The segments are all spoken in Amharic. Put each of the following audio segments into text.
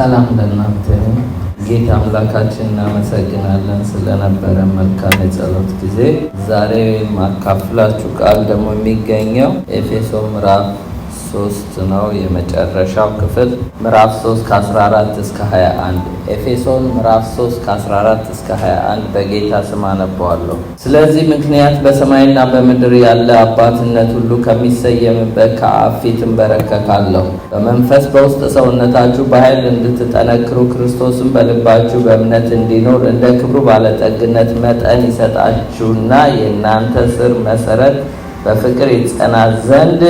ሰላም ለእናንተ ይሁን። ጌታ አምላካችን እናመሰግናለን ስለነበረ መልካም የጸሎት ጊዜ። ዛሬ ማካፍላችሁ ቃል ደግሞ የሚገኘው ኤፌሶን ምዕራፍ 3 ነው። የመጨረሻው ክፍል ምዕራፍ 3 ከ14 እስከ 21። ኤፌሶን ምዕራፍ 3 ከ14 እስከ 21 በጌታ ስም አነበዋለሁ። ስለዚህ ምክንያት በሰማይና በምድር ያለ አባትነት ሁሉ ከሚሰየምበት ከአብ ፊት እንበረከካለሁ። በመንፈስ በውስጥ ሰውነታችሁ በኃይል እንድትጠነክሩ ክርስቶስን በልባችሁ በእምነት እንዲኖር እንደ ክብሩ ባለጠግነት መጠን ይሰጣችሁና የእናንተ ስር መሰረት በፍቅር ይጸና ዘንድ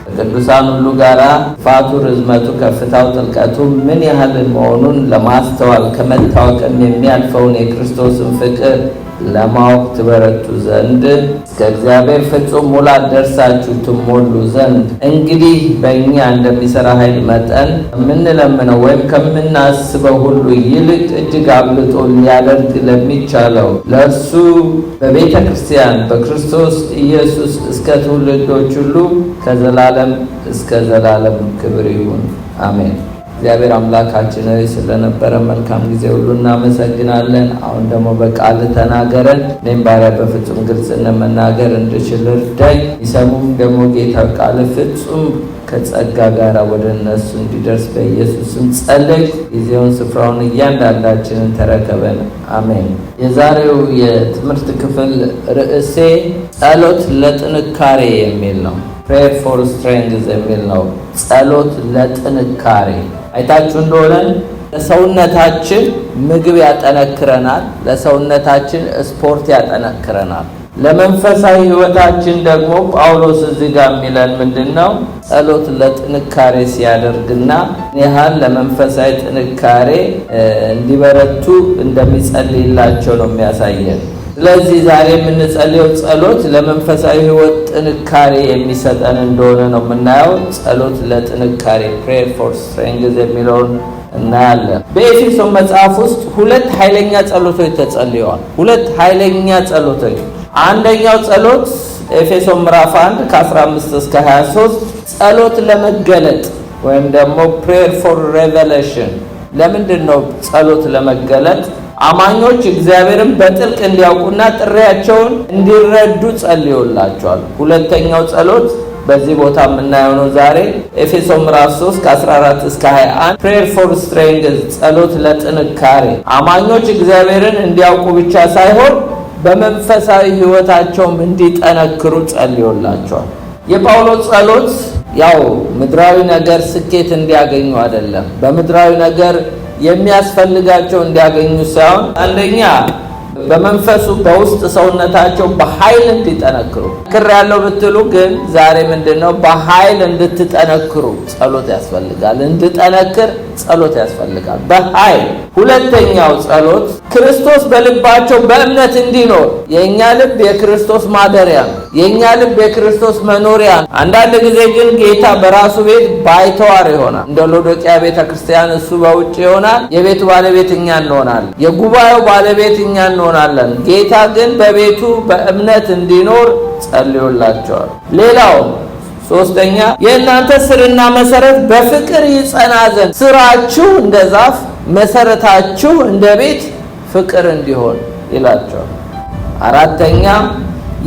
ከቅዱሳን ሁሉ ጋር ስፋቱ፣ ርዝመቱ፣ ከፍታው፣ ጥልቀቱ ምን ያህል መሆኑን ለማስተዋል ከመታወቅም የሚያልፈውን የክርስቶስን ፍቅር ለማወቅ ትበረቱ ዘንድ እስከ እግዚአብሔር ፍጹም ሙላት ደርሳችሁ ትሞሉ ዘንድ እንግዲህ በእኛ እንደሚሰራ ኃይል መጠን ከምንለምነው ወይም ከምናስበው ሁሉ ይልቅ እጅግ አብልጦ ሊያደርግ ለሚቻለው ለእርሱ በቤተ ክርስቲያን በክርስቶስ ኢየሱስ እስከ ትውልዶች ሁሉ ከዘላለም እስከ ዘላለም ክብር ይሁን፣ አሜን። እግዚአብሔር አምላካችን ስለነበረ መልካም ጊዜ ሁሉ እናመሰግናለን። አሁን ደግሞ በቃል ተናገረን፣ እኔም ባሪያ በፍጹም ግልጽነት መናገር እንድችል እርዳኝ። ይሰሙም ደግሞ ጌታ ቃል ፍጹም ከጸጋ ጋር ወደ እነሱ እንዲደርስ በኢየሱስም ጸለይ። ጊዜውን ስፍራውን እያንዳንዳችንን ተረከበን፣ አሜን። የዛሬው የትምህርት ክፍል ርዕሴ ጸሎት ለጥንካሬ የሚል ነው። ፕሬየር ፎር ስትሬንግዝ የሚል ነው። ጸሎት ለጥንካሬ። አይታችሁ እንደሆነ ለሰውነታችን ምግብ ያጠነክረናል፣ ለሰውነታችን ስፖርት ያጠነክረናል። ለመንፈሳዊ ሕይወታችን ደግሞ ጳውሎስ እዚህ ጋር የሚለን ምንድነው? ጸሎት ለጥንካሬ ሲያደርግና ያህል ለመንፈሳዊ ጥንካሬ እንዲበረቱ እንደሚጸልይላቸው ነው የሚያሳየን። ስለዚህ ዛሬ የምንጸልየው ጸሎት ለመንፈሳዊ ሕይወት ጥንካሬ የሚሰጠን እንደሆነ ነው የምናየው። ጸሎት ለጥንካሬ ፕሬየር ፎር ስትሬንግዝ የሚለውን እናያለን። በኤፌሶን መጽሐፍ ውስጥ ሁለት ኃይለኛ ጸሎቶች ተጸልየዋል። ሁለት ኃይለኛ ጸሎቶች። አንደኛው ጸሎት ኤፌሶን ምዕራፍ 1 ከ15 እስከ 23 ጸሎት ለመገለጥ ወይም ደግሞ ፕሬየር ፎር ሬቨሌሽን። ለምንድን ነው ጸሎት ለመገለጥ? አማኞች እግዚአብሔርን በጥልቅ እንዲያውቁና ጥሪያቸውን እንዲረዱ ጸልዮላቸዋል። ሁለተኛው ጸሎት በዚህ ቦታ የምናየው ነው ዛሬ ኤፌሶን ምዕራፍ 3 ከ14 እስከ 21 ፕሬየር ፎር ስትሬንግዝ፣ ጸሎት ለጥንካሬ። አማኞች እግዚአብሔርን እንዲያውቁ ብቻ ሳይሆን በመንፈሳዊ ሕይወታቸውም እንዲጠነክሩ ጸልዮላቸዋል። የጳውሎስ ጸሎት ያው ምድራዊ ነገር ስኬት እንዲያገኙ አይደለም፣ በምድራዊ ነገር የሚያስፈልጋቸው እንዲያገኙ ሳይሆን አንደኛ በመንፈሱ በውስጥ ሰውነታቸው በኃይል እንዲጠነክሩ ክር ያለው ብትሉ ግን ዛሬ ምንድነው? በኃይል እንድትጠነክሩ ጸሎት ያስፈልጋል። እንድጠነክር ጸሎት ያስፈልጋል በኃይል። ሁለተኛው ጸሎት ክርስቶስ በልባቸው በእምነት እንዲኖር። የኛ ልብ የክርስቶስ ማደሪያ ነው። የኛ ልብ የክርስቶስ መኖሪያ ነው። አንዳንድ ጊዜ ግን ጌታ በራሱ ቤት ባይተዋር ይሆናል። እንደ ሎዶቅያ ቤተክርስቲያን እሱ በውጭ ይሆናል። የቤቱ ባለቤት እኛ እንሆናለን። የጉባኤው ባለቤት እኛ እንሆናለን። ጌታ ግን በቤቱ በእምነት እንዲኖር ጸልዮላቸዋል። ሌላው ሶስተኛ የእናንተ ስርና መሰረት በፍቅር ይጸና ዘንድ ስራችሁ እንደ ዛፍ መሰረታችሁ እንደ ቤት ፍቅር እንዲሆን ይላቸዋል። አራተኛ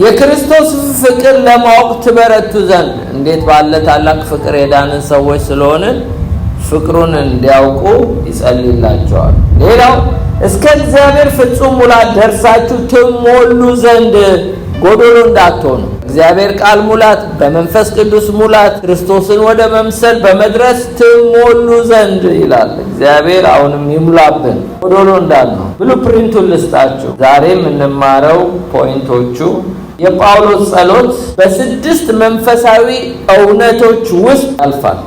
የክርስቶስ ፍቅር ለማወቅ ትበረቱ ዘንድ። እንዴት ባለ ታላቅ ፍቅር የዳንን ሰዎች ስለሆንን ፍቅሩን እንዲያውቁ ይጸልይላቸዋል። ሌላው እስከ እግዚአብሔር ፍጹም ሙላት ደርሳችሁ ትሞሉ ዘንድ፣ ጎዶሎ እንዳትሆኑ። እግዚአብሔር ቃል ሙላት፣ በመንፈስ ቅዱስ ሙላት፣ ክርስቶስን ወደ መምሰል በመድረስ ትሞሉ ዘንድ ይላል። እግዚአብሔር አሁንም ይሙላብን፣ ጎዶሎ እንዳልነው። ብሉፕሪንቱን ልስጣችሁ። ዛሬ የምንማረው ፖይንቶቹ የጳውሎስ ጸሎት በስድስት መንፈሳዊ እውነቶች ውስጥ ያልፋል።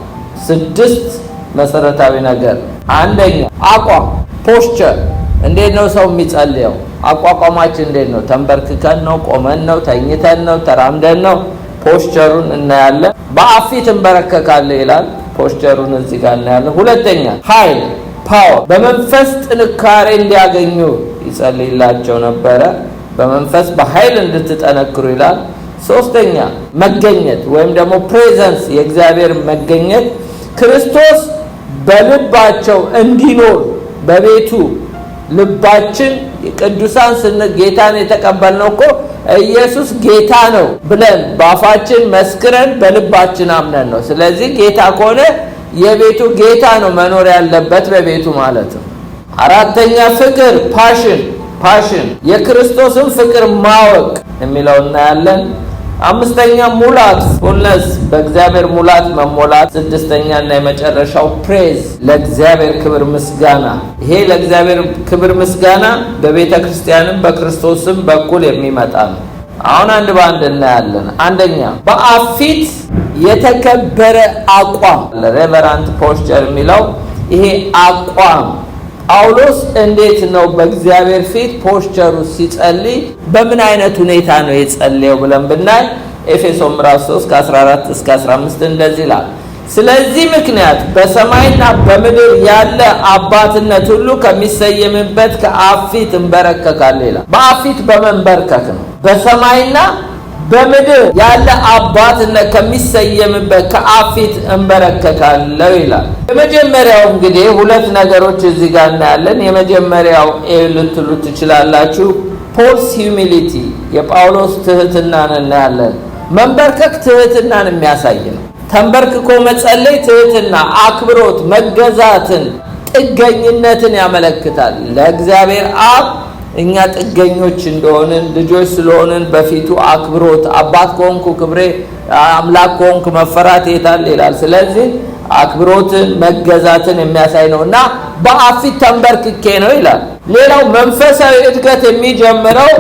ስድስት መሰረታዊ ነገር። አንደኛ አቋም፣ ፖስቸር። እንዴት ነው ሰው የሚጸልየው? አቋቋማችን እንዴት ነው? ተንበርክከን ነው? ቆመን ነው? ተኝተን ነው? ተራምደን ነው? ፖስቸሩን እናያለን። በአብ ፊት እንበረከካለን ይላል። ፖስቸሩን እዚህ ጋር እናያለን። ሁለተኛ ኃይል፣ ፓወር፣ በመንፈስ ጥንካሬ እንዲያገኙ ይጸልይላቸው ነበረ። በመንፈስ በኃይል እንድትጠነክሩ ይላል። ሶስተኛ መገኘት ወይም ደግሞ ፕሬዘንስ፣ የእግዚአብሔር መገኘት። ክርስቶስ በልባቸው እንዲኖር በቤቱ ልባችን ቅዱሳን ጌታን የተቀበልነው እኮ ኢየሱስ ጌታ ነው ብለን በአፋችን መስክረን በልባችን አምነን ነው። ስለዚህ ጌታ ከሆነ የቤቱ ጌታ ነው መኖር ያለበት በቤቱ ማለት ነው። አራተኛ ፍቅር ፓሽን የክርስቶስን ፍቅር ማወቅ የሚለው እናያለን። አምስተኛ ሙላት ፉልነስ በእግዚአብሔር ሙላት መሞላት። ስድስተኛ እና የመጨረሻው ፕሬዝ ለእግዚአብሔር ክብር ምስጋና። ይሄ ለእግዚአብሔር ክብር ምስጋና በቤተ ክርስቲያንም በክርስቶስም በኩል የሚመጣ ነው። አሁን አንድ በአንድ እናያለን። አንደኛ በአብ ፊት የተከበረ አቋም ሬቨራንት ፖስቸር የሚለው ይሄ አቋም ጳውሎስ እንዴት ነው በእግዚአብሔር ፊት ፖስቸሩ ሲጸልይ በምን አይነት ሁኔታ ነው የጸለየው ብለን ብናይ ኤፌሶን ምዕራፍ 3 ከ14 እስከ 15 እንደዚህ ይላል። ስለዚህ ምክንያት በሰማይና በምድር ያለ አባትነት ሁሉ ከሚሰየምበት ከአብ ፊት እንበረከካለሁ ይላል። በአብ ፊት በመንበርከክ ነው። በሰማይና በምድር ያለ አባትነት ከሚሰየምበት ከአብ ፊት እንበረከካለሁ ይላል። የመጀመሪያው እንግዲህ ሁለት ነገሮች እዚህ ጋር እናያለን። የመጀመሪያው ልትሉ ትችላላችሁ ፖልስ ሂዩሚሊቲ የጳውሎስ ትህትናን እናያለን። መንበርከክ ትህትናን የሚያሳይ ነው። ተንበርክኮ መጸለይ ትህትና፣ አክብሮት፣ መገዛትን፣ ጥገኝነትን ያመለክታል። ለእግዚአብሔር አብ እኛ ጥገኞች እንደሆንን ልጆች ስለሆንን በፊቱ አክብሮት፣ አባት ከሆንኩ ክብሬ፣ አምላክ ከሆንኩ መፈራት የታል ይላል። ስለዚህ አክብሮትን መገዛትን የሚያሳይ ነውና በአብ ፊት ተንበርክኬ ነው ይላል። ሌላው መንፈሳዊ እድገት የሚጀምረው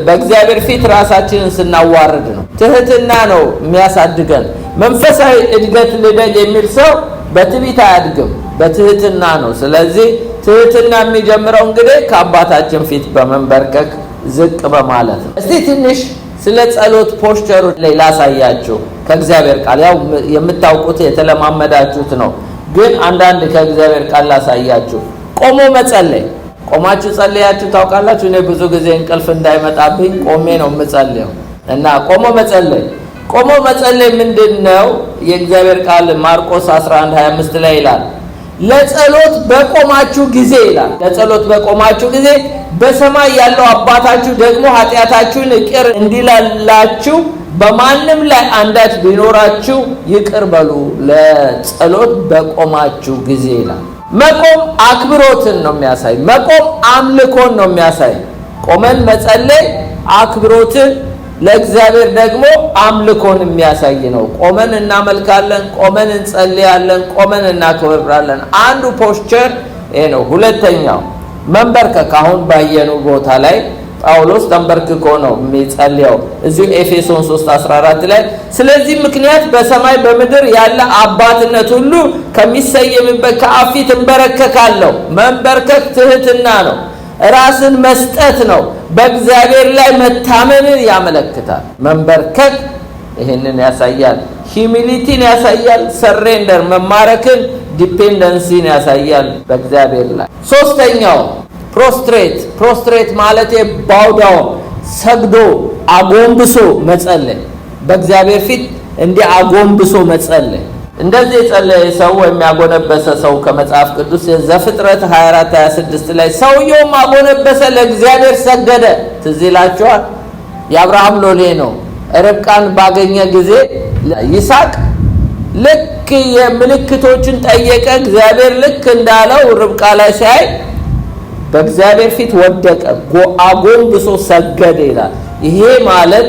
በእግዚአብሔር ፊት ራሳችንን ስናዋርድ ነው። ትህትና ነው የሚያሳድገን። መንፈሳዊ እድገት ልደግ የሚል ሰው በትዕቢት አያድግም፣ በትህትና ነው። ስለዚህ ትህትና የሚጀምረው እንግዲህ ከአባታችን ፊት በመንበርከክ ዝቅ በማለት ነው። እስቲ ትንሽ ስለ ጸሎት ፖስቸሩ ላይ ላሳያችሁ ከእግዚአብሔር ቃል። ያው የምታውቁት የተለማመዳችሁት ነው፣ ግን አንዳንድ ከእግዚአብሔር ቃል ላሳያችሁ። ቆሞ መጸለይ። ቆማችሁ ጸልያችሁ ታውቃላችሁ? እኔ ብዙ ጊዜ እንቅልፍ እንዳይመጣብኝ ቆሜ ነው የምጸልየው እና ቆሞ መጸለይ ምንድነው? የእግዚአብሔር ቃል ማርቆስ 11:25 ላይ ይላል ለጸሎት በቆማችሁ ጊዜ ይላል። ለጸሎት በቆማችሁ ጊዜ በሰማይ ያለው አባታችሁ ደግሞ ኃጢአታችሁን ይቅር እንዲላላችሁ በማንም ላይ አንዳች ቢኖራችሁ ይቅር በሉ። ለጸሎት በቆማችሁ ጊዜ ይላል። መቆም አክብሮትን ነው የሚያሳይ። መቆም አምልኮን ነው የሚያሳይ። ቆመን መጸለይ አክብሮትን፣ ለእግዚአብሔር ደግሞ አምልኮን የሚያሳይ ነው። ቆመን እናመልካለን፣ ቆመን እንጸልያለን፣ ቆመን እናከብራለን። አንዱ ፖስቸር ይሄ ነው። ሁለተኛው መንበርከክ። አሁን ባየኑ ቦታ ላይ ጳውሎስ ተንበርክኮ ነው የሚጸልየው እዚሁ ኤፌሶን 3:14 ላይ ስለዚህ ምክንያት በሰማይ በምድር ያለ አባትነት ሁሉ ከሚሰየምበት ከአብ ፊት እንበረከካለሁ። መንበርከክ ትህትና ነው፣ ራስን መስጠት ነው፣ በእግዚአብሔር ላይ መታመንን ያመለክታል። መንበርከክ ይሄንን ያሳያል። ሂዩሚሊቲን ያሳያል። ሰሬንደር መማረክን፣ ዲፔንደንሲን ያሳያል በእግዚአብሔር ላይ። ሶስተኛው ፕሮስትሬት ማለት ባውዳው ሰግዶ አጎንብሶ መጸለይ። በእግዚአብሔር ፊት እንዲህ አጎንብሶ መጸለይ። እንደዚህ የጸለየ ሰው ወይም ያጎነበሰ ሰው ከመጽሐፍ ቅዱስ ዘፍጥረት 24:26 ላይ ሰውየውም አጎነበሰ ለእግዚአብሔር ሰገደ። ትዝ ይላችኋል። የአብርሃም ሎሌ ነው። ርብቃን ባገኘ ጊዜ ይስሐቅ ልክ የምልክቶችን ጠየቀ። እግዚአብሔር ልክ እንዳለው ርብቃ ላይ ሲያይ በእግዚአብሔር ፊት ወደቀ፣ አጎንብሶ ሰገደ ይላል። ይሄ ማለት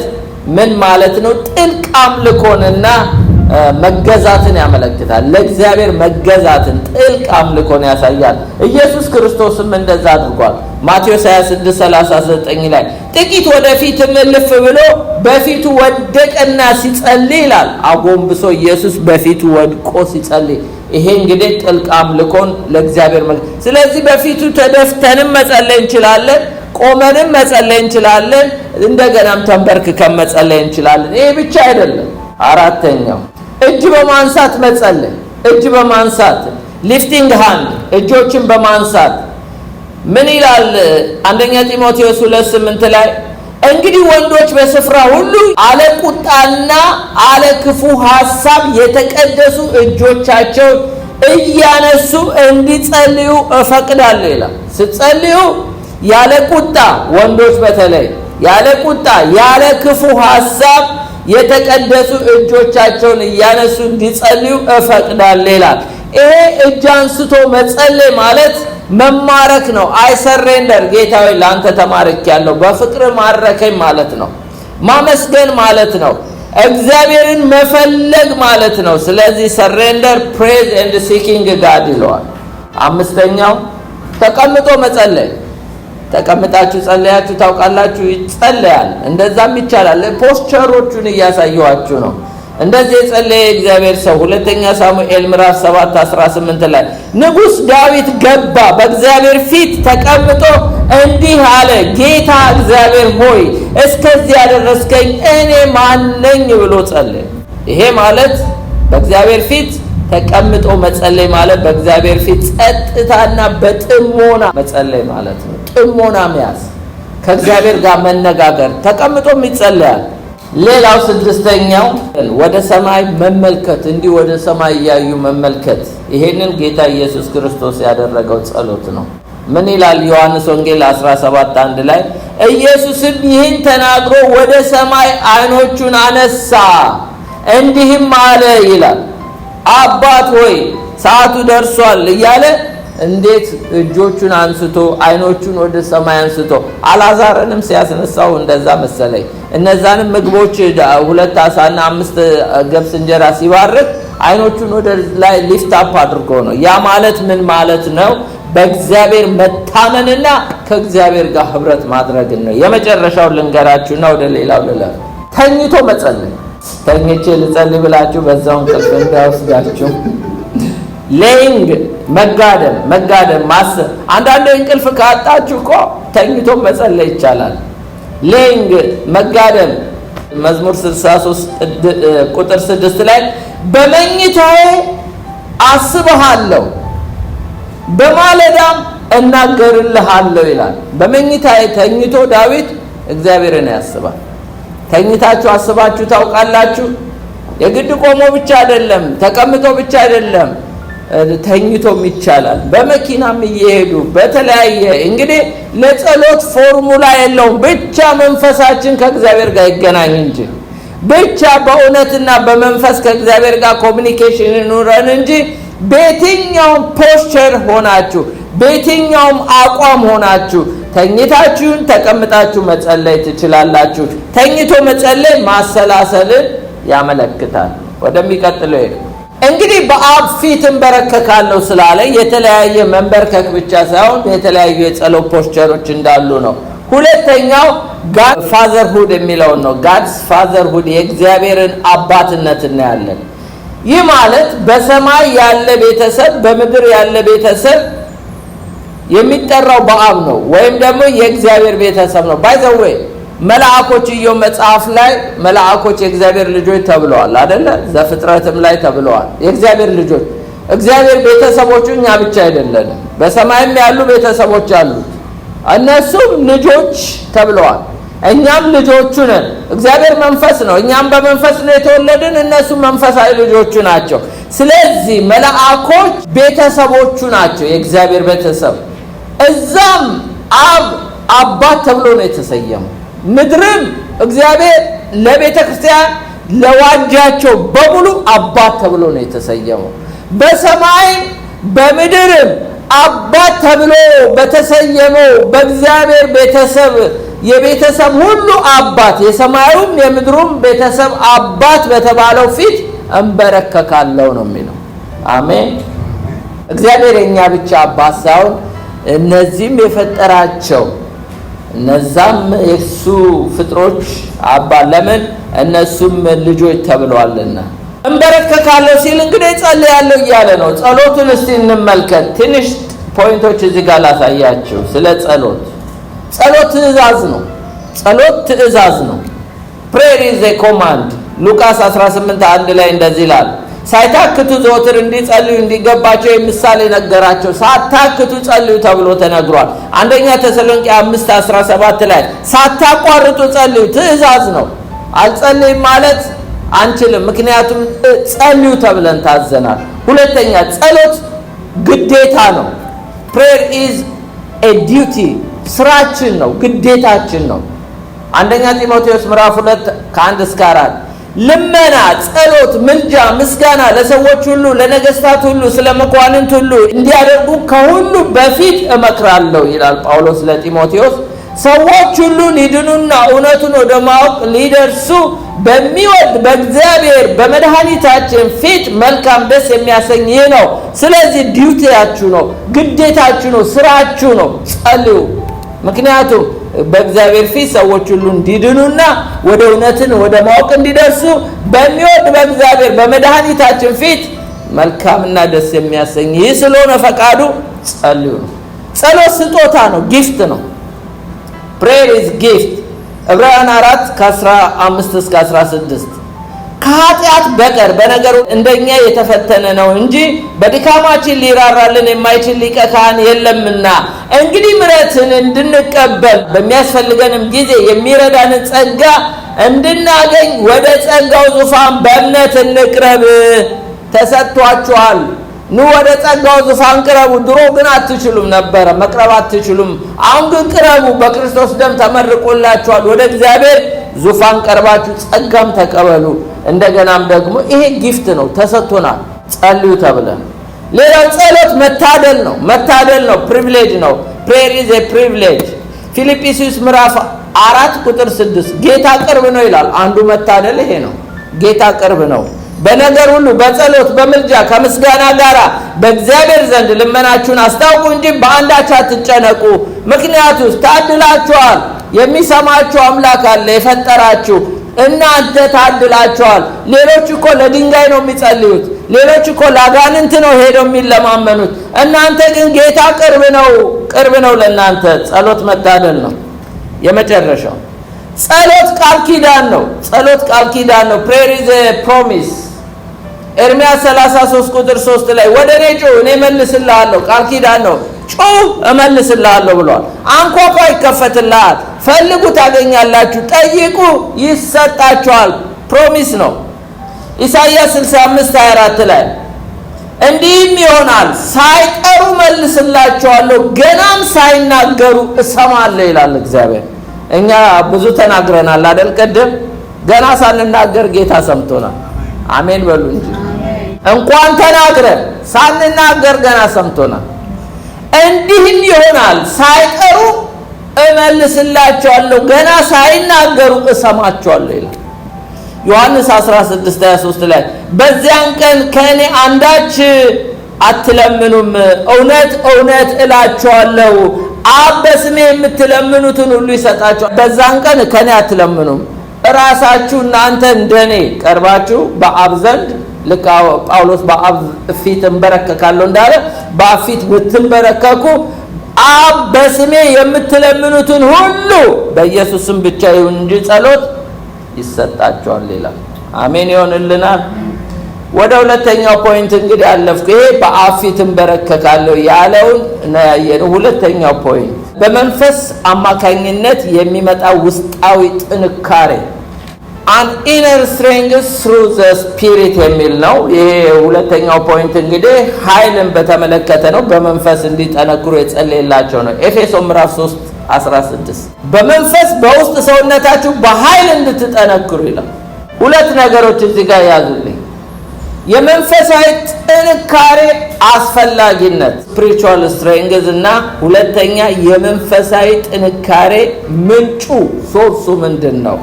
ምን ማለት ነው? ጥልቅ አምልኮንና መገዛትን ያመለክታል። ለእግዚአብሔር መገዛትን፣ ጥልቅ አምልኮን ያሳያል። ኢየሱስ ክርስቶስም እንደዛ አድርጓል። ማቴዎስ 26:39 ላይ ጥቂት ወደፊትም እልፍ ብሎ በፊቱ ወደቀና ሲጸልይ ይላል። አጎንብሶ ኢየሱስ በፊቱ ወድቆ ሲጸልይ፣ ይሄ እንግዲህ ጥልቅ አምልኮን ለእግዚአብሔር ስለዚህ በፊቱ ተደፍተንም መጸለይ እንችላለን፣ ቆመንም መጸለይ እንችላለን፣ እንደገናም ተንበርክከን መጸለይ እንችላለን። ይሄ ብቻ አይደለም። አራተኛው እጅ በማንሳት መጸለይ። እጅ በማንሳት ሊፍቲንግ ሃንድ፣ እጆችን በማንሳት ምን ይላል? አንደኛ ጢሞቴዎስ 2:8 ላይ እንግዲህ ወንዶች በስፍራ ሁሉ አለ ቁጣና አለ ክፉ ሐሳብ የተቀደሱ እጆቻቸው እያነሱ እንዲጸልዩ እፈቅዳለሁ ይላል። ስትጸልዩ ያለ ቁጣ፣ ወንዶች በተለይ ያለ ቁጣ ያለ ክፉ ሐሳብ የተቀደሱ እጆቻቸውን እያነሱ እንዲጸልዩ እፈቅዳለሁ ይላል። ይሄ እጅ አንስቶ መጸለይ ማለት መማረክ ነው። አይ ሰሬንደር፣ ጌታዬ ላንተ ተማርኬያለሁ፣ በፍቅር ማረከኝ ማለት ነው። ማመስገን ማለት ነው። እግዚአብሔርን መፈለግ ማለት ነው። ስለዚህ ሰሬንደር ፕሬዝ ኤንድ ሲኪንግ ጋድ ይለዋል። አምስተኛው ተቀምጦ መጸለይ። ተቀምጣችሁ ጸለያችሁ ታውቃላችሁ? ይጸለያል። እንደዛም ይቻላል። ፖስቸሮቹን እያሳየኋችሁ ነው። እንደዚህ የጸለየ እግዚአብሔር ሰው ሁለተኛ ሳሙኤል ምዕራፍ 7:18 ላይ ንጉሥ ዳዊት ገባ፣ በእግዚአብሔር ፊት ተቀምጦ እንዲህ አለ፣ ጌታ እግዚአብሔር ሆይ እስከዚህ ያደረስከኝ እኔ ማን ነኝ ብሎ ጸለየ። ይሄ ማለት በእግዚአብሔር ፊት ተቀምጦ መጸለይ ማለት በእግዚአብሔር ፊት ጸጥታና በጥሞና መጸለይ ማለት ነው። ጥሞና መያዝ፣ ከእግዚአብሔር ጋር መነጋገር፣ ተቀምጦም ይጸለያል። ሌላው ስድስተኛው ወደ ሰማይ መመልከት፣ እንዲህ ወደ ሰማይ እያዩ መመልከት። ይሄንን ጌታ ኢየሱስ ክርስቶስ ያደረገው ጸሎት ነው። ምን ይላል? ዮሐንስ ወንጌል 17:1 ላይ ኢየሱስም ይህን ተናግሮ ወደ ሰማይ ዓይኖቹን አነሳ እንዲህም አለ ይላል፣ አባት ሆይ ሰዓቱ ደርሷል እያለ እንዴት እጆቹን አንስቶ ዓይኖቹን ወደ ሰማይ አንስቶ አልዓዛርንም ሲያስነሳው እንደዛ መሰለኝ። እነዛንም ምግቦች 2 ዓሣና 5 ገብስ እንጀራ ሲባርክ ዓይኖቹን ወደ ላይ ሊፍት አፕ አድርጎ ነው። ያ ማለት ምን ማለት ነው? በእግዚአብሔር መታመንና ከእግዚአብሔር ጋር ህብረት ማድረግ ነው። የመጨረሻው ልንገራችሁና ወደ ሌላው ልለፍ። ተኝቶ መጸለይ። ተኝቼ ልጸልይ ብላችሁ በዛውን እንቅልፍ እንዳይወስዳችሁ። ሌይንግ መጋደም ማሰብ። አንዳንዴ እንቅልፍ ካጣችሁ እኮ ተኝቶ መጸለይ ይቻላል። ሌይንግ መጋደም። መዝሙር 63 ቁጥር 6 ላይ በመኝታዬ አስብሃለሁ በማለዳም እናገርልሃለሁ ይላል። በመኝታዬ ተኝቶ ዳዊት እግዚአብሔርን ያስባል። ተኝታችሁ አስባችሁ ታውቃላችሁ? የግድ ቆሞ ብቻ አይደለም፣ ተቀምጦ ብቻ አይደለም፣ ተኝቶም ይቻላል። በመኪናም እየሄዱ በተለያየ እንግዲህ ለጸሎት ፎርሙላ የለውም። ብቻ መንፈሳችን ከእግዚአብሔር ጋር ይገናኝ እንጂ ብቻ በእውነትና በመንፈስ ከእግዚአብሔር ጋር ኮሚኒኬሽን ይኑረን እንጂ በየትኛውም ፖስቸር ሆናችሁ በየትኛውም አቋም ሆናችሁ ተኝታችሁን ተቀምጣችሁ መጸለይ ትችላላችሁ። ተኝቶ መጸለይ ማሰላሰልን ያመለክታል። ወደሚቀጥለው እንግዲህ በአብ ፊት እንበረከካለሁ ስላለ የተለያየ መንበርከክ ብቻ ሳይሆን የተለያዩ የጸሎት ፖስቸሮች እንዳሉ ነው። ሁለተኛው ጋድ ፋዘርሁድ የሚለው ነው። ጋድስ ፋዘርሁድ የእግዚአብሔርን አባትነት እናያለን። ይህ ማለት በሰማይ ያለ ቤተሰብ በምድር ያለ ቤተሰብ የሚጠራው በአብ ነው፣ ወይም ደግሞ የእግዚአብሔር ቤተሰብ ነው። ባይ ዘ ዌይ መላእክቶች ኢዮብ መጽሐፍ ላይ መላእክቶች የእግዚአብሔር ልጆች ተብለዋል አይደለ? ዘፍጥረትም ላይ ተብለዋል የእግዚአብሔር ልጆች። እግዚአብሔር ቤተሰቦቹ እኛ ብቻ አይደለንም። በሰማይም ያሉ ቤተሰቦች አሉት፣ እነሱም ልጆች ተብለዋል። እኛም ልጆቹ ነን። እግዚአብሔር መንፈስ ነው፣ እኛም በመንፈስ ነው የተወለድን፣ እነሱ መንፈሳዊ ልጆቹ ናቸው። ስለዚህ መላእክቶች ቤተሰቦቹ ናቸው፣ የእግዚአብሔር ቤተሰብ። እዛም አብ አባት ተብሎ ነው የተሰየመው። ምድርም እግዚአብሔር ለቤተ ክርስቲያን ለዋጃቸው በሙሉ አባት ተብሎ ነው የተሰየመው። በሰማይም በምድርም አባት ተብሎ በተሰየመው በእግዚአብሔር ቤተሰብ የቤተሰብ ሁሉ አባት የሰማዩም የምድሩም ቤተሰብ አባት በተባለው ፊት እንበረከካለሁ ነው የሚለው። አሜን። እግዚአብሔር የኛ ብቻ አባት ሳይሆን እነዚህም የፈጠራቸው እነዛም የሱ ፍጥሮች አባት፣ ለምን እነሱም ልጆች ተብለዋልና። እንበረከካለሁ ሲል እንግዲህ ጸልያለሁ እያለ ነው። ጸሎቱን እስቲ እንመልከት። ትንሽ ፖይንቶች እዚህ ጋር ላሳያችሁ ስለ ጸሎት። ጸሎት ትእዛዝ ነው። ጸሎት ትእዛዝ ነው። ፕሬየር ኢዝ ኤ ኮማንድ። ሉቃስ 18:1 ላይ እንደዚህ ይላል፣ ሳይታክቱ ዘወትር እንዲጸልዩ እንዲገባቸው የምሳሌ ነገራቸው። ሳታክቱ ጸልዩ ተብሎ ተነግሯል። አንደኛ ተሰሎንቄ 5:17 ላይ ሳታቋርጡ ጸልዩ፣ ትእዛዝ ነው። አልጸልይም ማለት አንችልም። ምክንያቱም ጸልዩ ተብለን ታዘናል። ሁለተኛ ጸሎት ግዴታ ነው። prayer is a duty ስራችን ነው፣ ግዴታችን ነው። አንደኛ ጢሞቴዎስ ምዕራፍ 2:1-4 ልመና፣ ጸሎት፣ ምልጃ፣ ምስጋና ለሰዎች ሁሉ ለነገስታት ሁሉ ስለ መኳንንት ሁሉ እንዲያደርጉ ከሁሉ በፊት እመክራለሁ ይላል ጳውሎስ ለጢሞቴዎስ። ሰዎች ሁሉ ሊድኑና እውነቱን ወደ ማወቅ ሊደርሱ በሚወድ በእግዚአብሔር በመድኃኒታችን ፊት መልካም ደስ የሚያሰኝ ይህ ነው። ስለዚህ ዲዩቲያችሁ ነው፣ ግዴታችሁ ነው፣ ስራችሁ ነው። ጸልዩ። ምክንያቱም በእግዚአብሔር ፊት ሰዎች ሁሉ እንዲድኑና ወደ እውነትን ወደ ማወቅ እንዲደርሱ በሚወድ በእግዚአብሔር በመድኃኒታችን ፊት መልካምና ደስ የሚያሰኝ ይህ ስለሆነ ፈቃዱ ጸልዩ ነው። ጸሎት ስጦታ ነው፣ ጊፍት ነው። prayer is gift ዕብራውያን 4:15-16 ከኃጢአት በቀር በነገሩ እንደኛ የተፈተነ ነው እንጂ በድካማችን ሊራራልን የማይችል ሊቀ ካህን የለምና እንግዲህ ምሕረትን እንድንቀበል በሚያስፈልገንም ጊዜ የሚረዳንን ጸጋ እንድናገኝ ወደ ጸጋው ዙፋን በእምነት እንቅረብ። ተሰጥቷችኋል፣ ኑ ወደ ጸጋው ዙፋን ቅረቡ። ድሮ ግን አትችሉም ነበረ፣ መቅረብ አትችሉም። አሁን ግን ቅረቡ፣ በክርስቶስ ደም ተመርቆላችኋል። ወደ እግዚአብሔር ዙፋን ቀርባችሁ ጸጋም ተቀበሉ። እንደገናም ደግሞ ይሄ ጊፍት ነው፣ ተሰጥቶናል፣ ጸልዩ ተብለን። ሌላው ጸሎት መታደል ነው፣ መታደል ነው፣ ፕሪቪሌጅ ነው። prayer is a privilege ፊልጵስዩስ ምዕራፍ 4:6 ጌታ ቅርብ ነው ይላል። አንዱ መታደል ይሄ ነው፣ ጌታ ቅርብ ነው። በነገር ሁሉ በጸሎት በምልጃ ከምስጋና ጋር በእግዚአብሔር ዘንድ ልመናችሁን አስታውቁ እንጂ በአንዳች አትጨነቁ። ምክንያቱም ታድላችኋል፣ የሚሰማችሁ አምላክ አለ፣ የፈጠራችሁ እናንተ ታድላችኋል። ሌሎች እኮ ለድንጋይ ነው የሚጸልዩት፣ ሌሎች እኮ ለአጋንንት ነው ሄደው የሚለማመኑት። እናንተ ግን ጌታ ቅርብ ነው፣ ቅርብ ነው ለእናንተ። ጸሎት መታደል ነው። የመጨረሻው ጸሎት ቃል ኪዳን ነው። ጸሎት ቃል ኪዳን ነው። prayer is a promise ኤርምያስ 33:3 ላይ ወደ እኔ ጩህ እኔ እመልስልሃለሁ፣ ቃል ኪዳን ነው። ጩህ እመልስልሃለሁ ብሏል። አንኳኳ ይከፈትልሃል፣ ፈልጉ ታገኛላችሁ፣ ጠይቁ ይሰጣችኋል። ፕሮሚስ ነው። ኢሳይያስ 65:24 ላይ እንዲህም ይሆናል ሳይጠሩ እመልስላችኋለሁ፣ ገናም ሳይናገሩ እሰማለሁ ይላል እግዚአብሔር። እኛ ብዙ ተናግረናል አይደል? ቀደም ገና ሳንናገር ጌታ ሰምቶናል። አሜን በሉ እንጂ እንኳን ተናግረን ሳንናገር ገና ሰምቶናል። እንዲህም ይሆናል ሳይጠሩ እመልስላቸዋለሁ፣ ገና ሳይናገሩ እሰማቸዋለሁ ይላል ዮሐንስ 16:23 ላይ በዚያን ቀን ከእኔ አንዳች አትለምኑም፣ እውነት እውነት እላቸዋለሁ አብ በስሜ የምትለምኑትን ሁሉ ይሰጣችኋል። በዛን ቀን ከኔ አትለምኑም፣ ራሳችሁ እናንተ እንደኔ ቀርባችሁ በአብ ዘንድ ልክ ጳውሎስ በአብ ፊት እንበረከካለሁ እንዳለ በአብ ፊት ብትንበረከኩ አብ በስሜ የምትለምኑትን ሁሉ በኢየሱስ ስም ብቻ ይሁን እንጂ ጸሎት ይሰጣችኋል ይላል። አሜን ይሆንልናል። ወደ ሁለተኛው ፖይንት እንግዲህ አለፍኩ። ይሄ በአብ ፊት እንበረከካለሁ ያለውን ነው ያየነው። ሁለተኛው ፖይንት በመንፈስ አማካኝነት የሚመጣ ውስጣዊ ጥንካሬ an inner strength through the spirit የሚል ነው። ይሄ ሁለተኛው ፖይንት እንግዲህ ኃይልን በተመለከተ ነው። በመንፈስ እንዲጠነክሩ የጸለየላቸው ነው። ኤፌሶን ምዕራፍ 3:16 በመንፈስ በውስጥ ሰውነታችሁ በኃይል እንድትጠነክሩ ይላል። ሁለት ነገሮች እዚህ ጋር ያዙልኝ። የመንፈሳዊ ጥንካሬ አስፈላጊነት spiritual strength እና ሁለተኛ የመንፈሳዊ ጥንካሬ ምንጩ ሶርሱ ምንድነው?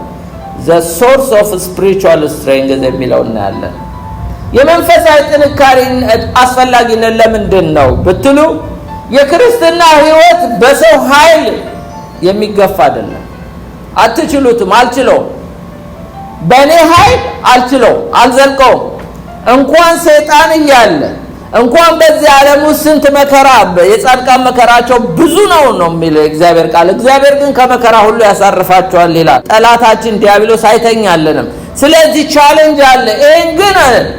the source of spiritual strength የሚለው እናያለን። የመንፈሳዊ ጥንካሬ አስፈላጊነት ለምንድን ነው ብትሉ የክርስትና ሕይወት በሰው ኃይል የሚገፋ አይደለም። አትችሉትም፣ አልችለውም፣ በእኔ ኃይል አልችለውም፣ አልዘልቀውም። እንኳን ሰይጣን እያለ እንኳን በዚህ ዓለም ውስጥ ስንት መከራ የጻድቃን መከራቸው ብዙ ነው የሚለው እግዚአብሔር ቃል። እግዚአብሔር ግን ከመከራ ሁሉ ያሳርፋቸዋል ይላል። ጠላታችን ዲያብሎስ አይተኛልንም። ስለዚህ ቻሌንጅ አለ። ይሄን ግን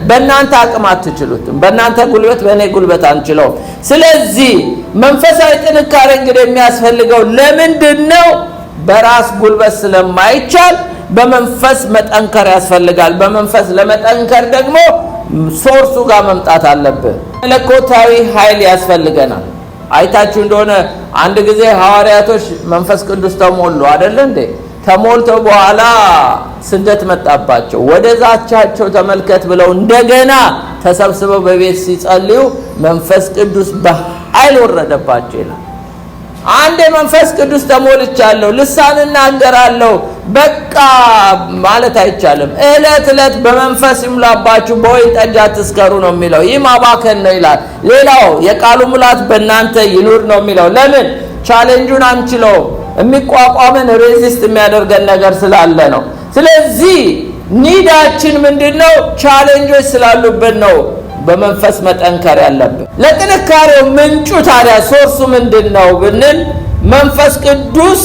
በእናንተ አቅም አትችሉትም፣ በእናንተ ጉልበት በእኔ ጉልበት አንችለውም። ስለዚህ መንፈሳዊ ጥንካሬ እንግዲህ የሚያስፈልገው ለምንድን ነው? በራስ ጉልበት ስለማይቻል በመንፈስ መጠንከር ያስፈልጋል። በመንፈስ ለመጠንከር ደግሞ ሶርሱ ጋር መምጣት አለብን። መለኮታዊ ኃይል ያስፈልገናል። አይታችሁ እንደሆነ አንድ ጊዜ ሐዋርያቶች መንፈስ ቅዱስ ተሞሉ አይደል እንዴ? ተሞልተው በኋላ ስደት መጣባቸው። ወደ ዛቻቸው ተመልከት ብለው እንደገና ተሰብስበው በቤት ሲጸልዩ መንፈስ ቅዱስ በኃይል ወረደባቸው ይላል። አንድ መንፈስ ቅዱስ ተሞልቻለሁ ልሳን እናገራለሁ በቃ ማለት አይቻልም። እለት በመንፈስ ይሙላባችሁ በወይን ጠጅ አትስከሩ ነው የሚለው። ይህ ማባከን ነው ይላል። ሌላው የቃሉ ሙላት በእናንተ ይኑር ነው የሚለው። ለምን? ቻሌንጁን አንችለው፣ የሚቋቋመን ሬዚስት የሚያደርገን ነገር ስላለ ነው። ስለዚህ ኒዳችን ምንድነው? ቻሌንጆች ስላሉብን ነው በመንፈስ መጠንከር ያለብን። ለጥንካሬው ምንጩ ታዲያ ሶርሱ ምንድነው ብንል መንፈስ ቅዱስ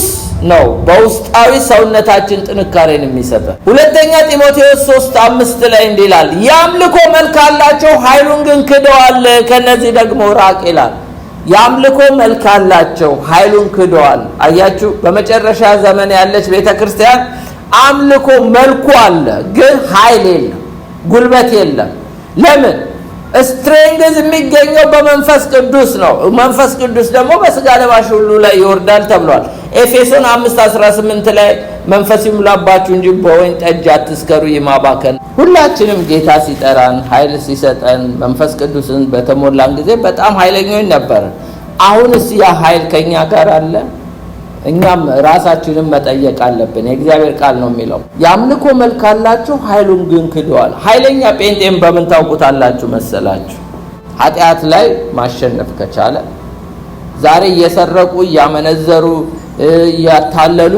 ነው በውስጣዊ ሰውነታችን ጥንካሬን የሚሰጠን። ሁለተኛ ጢሞቴዎስ 3:5 ላይ እንዲህ ይላል፣ ያምልኮ መልክ አላቸው ኃይሉን ግን ክደዋል፣ ከነዚህ ደግሞ ራቅ ይላል። ያምልኮ መልክ አላቸው ኃይሉን ክደዋል። አያችሁ፣ በመጨረሻ ዘመን ያለች ቤተክርስቲያን አምልኮ መልኩ አለ ግን ኃይል የለም፣ ጉልበት የለም። ለምን? ስትሬንግዝ የሚገኘው በመንፈስ ቅዱስ ነው። መንፈስ ቅዱስ ደግሞ በስጋ ለባሽ ሁሉ ላይ ይወርዳል ተብሏል። ኤፌሶን 5:18 ላይ መንፈስ ይሙላባችሁ እንጂ በወይን ጠጅ አትስከሩ ይማባከን። ሁላችንም ጌታ ሲጠራን ኃይል ሲሰጠን መንፈስ ቅዱስን በተሞላን ጊዜ በጣም ኃይለኞች ነበር። አሁንስ ያ ኃይል ከኛ ጋር አለ? እኛም ራሳችንን መጠየቅ አለብን። የእግዚአብሔር ቃል ነው የሚለው ያምልኮ መልክ አላቸው ኃይሉን ግን ክደዋል። ኃይለኛ ጴንጤም በምን ታውቁታላችሁ መሰላችሁ? ኃጢአት ላይ ማሸነፍ ከቻለ ዛሬ እየሰረቁ እያመነዘሩ እያታለሉ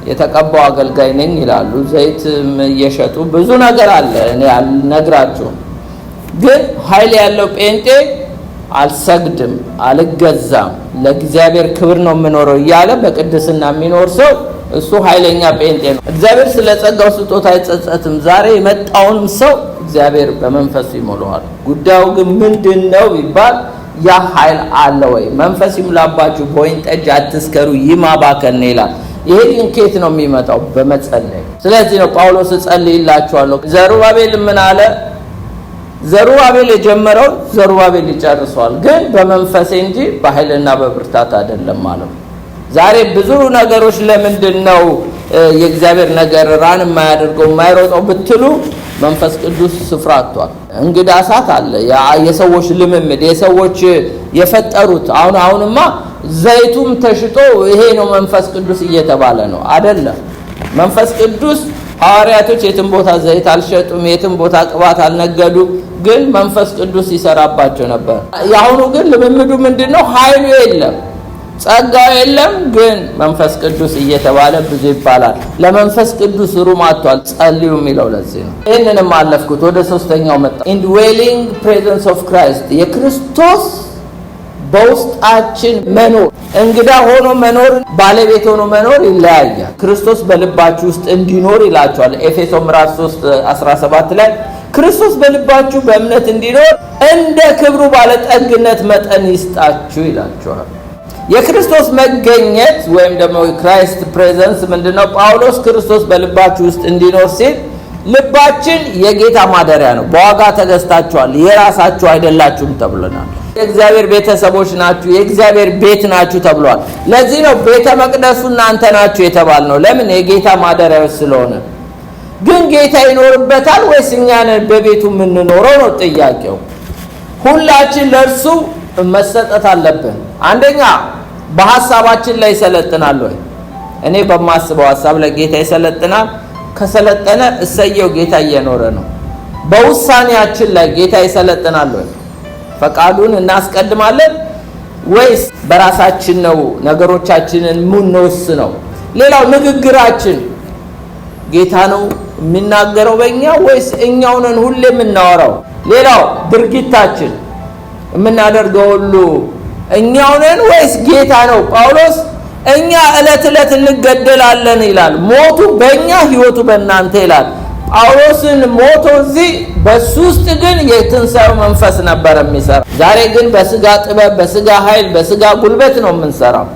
የተቀባው አገልጋይ ነኝ ይላሉ። ዘይት እየሸጡ ብዙ ነገር አለ፣ እኔ አልነግራችሁም። ግን ኃይል ያለው ጴንጤ አልሰግድም፣ አልገዛም፣ ለእግዚአብሔር ክብር ነው የምኖረው እያለ በቅድስና የሚኖር ሰው እሱ ኃይለኛ ጴንጤ ነው። እግዚአብሔር ስለ ጸጋው ስጦታ አይጸጸትም። ዛሬ የመጣውንም ሰው እግዚአብሔር በመንፈሱ ይሞላዋል። ጉዳዩ ግን ምንድነው ቢባል ያ ኃይል አለ ወይ? መንፈስ ይሙላባችሁ በወይን ጠጅ አትስከሩ ይማባከን ይላል። ይሄ ግን ከየት ነው የሚመጣው? በመጸለይ። ስለዚህ ነው ጳውሎስ ጸልይላችኋለሁ። ዘሩባቤል ምን አለ? ዘሩባቤል የጀመረው ዘሩባቤል ይጨርሷል፣ ግን በመንፈሴ እንጂ በኃይልና በብርታት አይደለም ማለት ነው። ዛሬ ብዙ ነገሮች ለምንድነው የእግዚአብሔር ነገር ራን የማያደርገው የማይሮጠው ብትሉ መንፈስ ቅዱስ ስፍራ አጥቷል። እንግዳ እሳት አለ። የሰዎች ልምምድ የሰዎች የፈጠሩት አሁንማ ዘይቱም ተሽጦ ይሄ ነው መንፈስ ቅዱስ እየተባለ ነው አይደለም። መንፈስ ቅዱስ ሐዋርያቶች የትም ቦታ ዘይት አልሸጡም፣ የትም ቦታ ቅባት አልነገዱም፣ ግን መንፈስ ቅዱስ ይሰራባቸው ነበር። ያሁኑ ግን ልምምዱ ምንድነው? ኃይሉ የለም፣ ጸጋው የለም፣ ግን መንፈስ ቅዱስ እየተባለ ብዙ ይባላል። ለመንፈስ ቅዱስ ሩም አጥቷል። ጸልዩ የሚለው ለዚህ ነው። ይሄንንም አለፍኩት። ወደ ሶስተኛው መጣ። indwelling presence of Christ የክርስቶስ በውስጣችን መኖር። እንግዳ ሆኖ መኖር ባለቤት ሆኖ መኖር ይለያያል። ክርስቶስ በልባችሁ ውስጥ እንዲኖር ይላችኋል። ኤፌሶን ምዕራፍ 3:17 ላይ ክርስቶስ በልባችሁ በእምነት እንዲኖር እንደ ክብሩ ባለጠግነት መጠን ይስጣችሁ ይላችኋል። የክርስቶስ መገኘት ወይም ደግሞ ክራይስት ፕሬዘንስ ምንድነው? ጳውሎስ ክርስቶስ በልባችሁ ውስጥ እንዲኖር ሲል ልባችን የጌታ ማደሪያ ነው። በዋጋ ተገዝታችኋል፣ የራሳችሁ አይደላችሁም ተብለናል። የእግዚአብሔር ቤተሰቦች ናችሁ፣ የእግዚአብሔር ቤት ናችሁ ተብሏል። ለዚህ ነው ቤተ መቅደሱ እናንተ ናችሁ የተባልነው። ለምን? የጌታ ማደሪያዎች ስለሆነ። ግን ጌታ ይኖርበታል ወይስ እኛ ነን በቤቱ የምንኖረው ነው ጥያቄው። ሁላችን ለእርሱ መሰጠት አለብን። አንደኛ በሐሳባችን ላይ ይሰለጥናል ወይ? እኔ በማስበው ሐሳብ ላይ ጌታ ይሰለጥናል። ከሰለጠነ እሰየው፣ ጌታ እየኖረ ነው። በውሳኔያችን ላይ ጌታ ይሰለጥናል ወይ? ፈቃዱን እናስቀድማለን ወይስ በራሳችን ነው ነገሮቻችንን የምንወስነው? ሌላው ንግግራችን ጌታ ነው የሚናገረው በእኛ ወይስ እኛው ነን ሁሌ የምናወራው? ሌላው ድርጊታችን የምናደርገው ሁሉ እኛው ነን ወይስ ጌታ ነው? ጳውሎስ እኛ ዕለት እንገደላለን ይላል። ሞቱ በእኛ ሕይወቱ በእናንተ ይላል። ጳውሎስን ሞቶ እዚህ በሱ ውስጥ ግን የትንሣኤው መንፈስ ነበር የሚሰራ። ዛሬ ግን በስጋ ጥበብ፣ በስጋ ኃይል፣ በስጋ ጉልበት ነው የምንሰራው።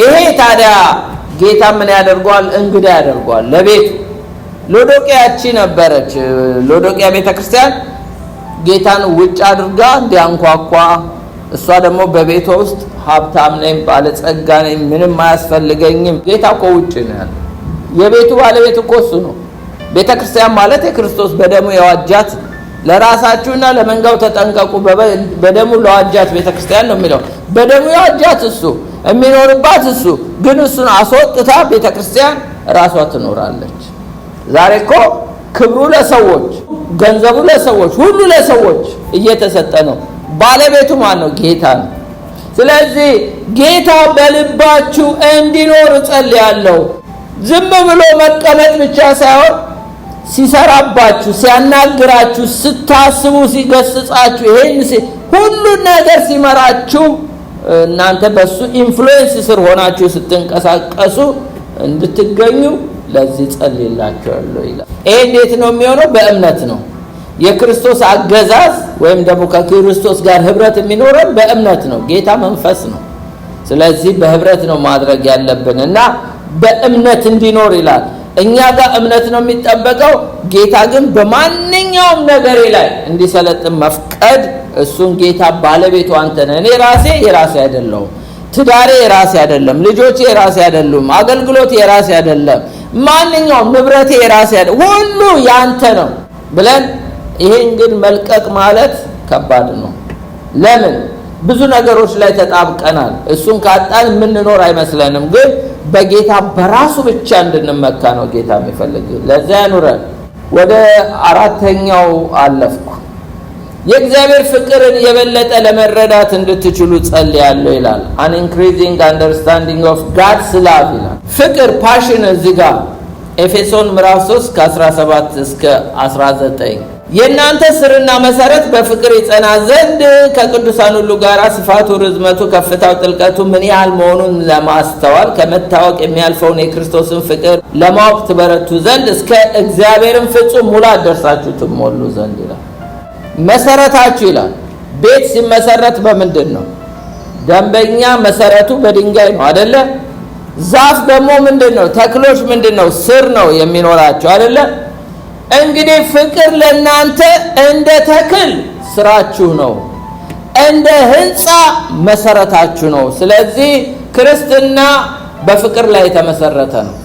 ይሄ ታዲያ ጌታ ምን ያደርገዋል? እንግዳ ያደርገዋል ለቤቱ። ሎዶቅያቺ ነበረች። ሎዶቅያ ቤተክርስቲያን ጌታን ውጭ አድርጋ እንዲያንኳኳ፣ እሷ ደግሞ በቤቷ ውስጥ ሀብታም ነኝ፣ ባለጸጋ ነኝ፣ ምንም አያስፈልገኝም። ጌታ እኮ ውጭ ነው ያለው። የቤቱ ባለቤት እኮ እሱ ነው። ቤተክርስቲያን ማለት የክርስቶስ በደሙ የዋጃት፣ ለራሳችሁና ለመንጋው ተጠንቀቁ በደሙ ለዋጃት ቤተክርስቲያን ነው የሚለው። በደሙ የዋጃት እሱ፣ የሚኖርባት እሱ። ግን እሱን አስወጥታ ቤተክርስቲያን ራሷ ትኖራለች። ዛሬ እኮ ክብሩ ለሰዎች፣ ገንዘቡ ለሰዎች፣ ሁሉ ለሰዎች እየተሰጠ ነው። ባለቤቱ ማን ነው? ጌታ ነው። ስለዚህ ጌታ በልባችሁ እንዲኖር እጸልያለሁ። ዝም ብሎ መቀመጥ ብቻ ሳይሆን ሲሰራባችሁ፣ ሲያናግራችሁ፣ ስታስቡ፣ ሲገስጻችሁ፣ ይሄን ሁሉ ነገር ሲመራችሁ፣ እናንተ በሱ ኢንፍሉዌንስ ስር ሆናችሁ ስትንቀሳቀሱ እንድትገኙ ለዚህ ጸልይላችኋለሁ ይላል። ይሄ እንዴት ነው የሚሆነው? በእምነት ነው። የክርስቶስ አገዛዝ ወይም ደግሞ ከክርስቶስ ጋር ህብረት የሚኖረን በእምነት ነው። ጌታ መንፈስ ነው። ስለዚህ በህብረት ነው ማድረግ ያለብንና በእምነት እንዲኖር ይላል። እኛ ጋር እምነት ነው የሚጠበቀው። ጌታ ግን በማንኛውም ነገር ላይ እንዲሰለጥን መፍቀድ፣ እሱን ጌታ ባለቤቱ አንተ ነህ። እኔ ራሴ የራሴ አይደለሁም፣ ትዳሬ የራሴ አይደለም፣ ልጆቼ የራሴ አይደሉም፣ አገልግሎት የራሴ አይደለም፣ ማንኛውም ንብረቴ የራሴ አይደለም፣ ሁሉ ያንተ ነው ብለን ይሄን ግን መልቀቅ ማለት ከባድ ነው። ለምን? ብዙ ነገሮች ላይ ተጣብቀናል። እሱን ካጣን የምንኖር አይመስለንም። ግን በጌታ በራሱ ብቻ እንድንመካ ነው ጌታ የሚፈልግ። ለዛ ያኑረን። ወደ አራተኛው አለፍኩ። የእግዚአብሔር ፍቅርን የበለጠ ለመረዳት እንድትችሉ ጸልያለሁ ይላል። an increasing understanding of God's love ይላል። ፍቅር ፓሽን እዚህ ጋር ኤፌሶን ምዕራፍ 3 ከ17 እስከ 19 የእናንተ ስርና መሰረት በፍቅር ይጸና ዘንድ ከቅዱሳን ሁሉ ጋር ስፋቱ፣ ርዝመቱ፣ ከፍታው፣ ጥልቀቱ ምን ያህል መሆኑን ለማስተዋል ከመታወቅ የሚያልፈውን የክርስቶስን ፍቅር ለማወቅ ትበረቱ ዘንድ እስከ እግዚአብሔርን ፍጹም ሙላት ደርሳችሁ ትሞሉ ዘንድ ይላል። መሰረታችሁ ይላል። ቤት ሲመሰረት በምንድን ነው? ደንበኛ መሰረቱ በድንጋይ ነው አይደለ? ዛፍ ደግሞ ምንድነው? ተክሎች ምንድነው? ስር ነው የሚኖራቸው አይደለ? እንግዲህ ፍቅር ለእናንተ እንደ ተክል ስራችሁ ነው፣ እንደ ህንፃ መሰረታችሁ ነው። ስለዚህ ክርስትና በፍቅር ላይ የተመሰረተ ነው።